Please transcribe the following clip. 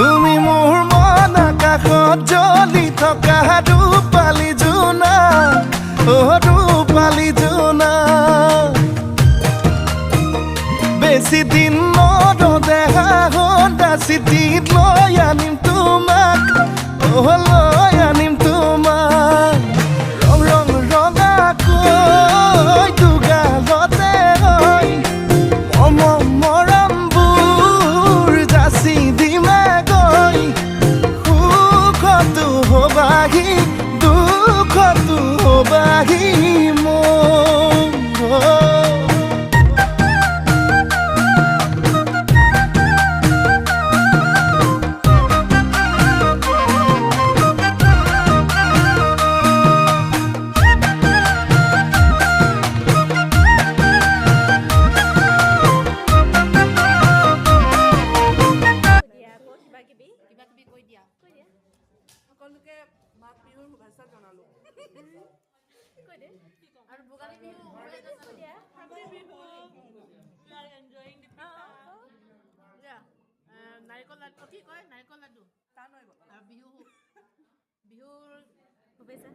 তুমি মোৰ মন আকাশত জ্বলি থকা ৰূপালী জোনা ৰূপালী জোনা বেছি দিন নদেহা হন্দা চিঠিত লৈ আনিম তোমাক লৈ আনিম তোমাক ৰং ৰং ৰঙাকৈ দুগালতে হৈ মৰমবোৰ যাচি দিমাগৈ সুখতো হবাহি দুখতো হবাহি সকলোকে মাঘ বিহুৰ শুভেচ্ছা জনালো আৰু ভোগালী বিহু নাৰিকল লাডু কি কয় নাৰিকল লাডু আৰু বিহুৰ শুভেচ্ছা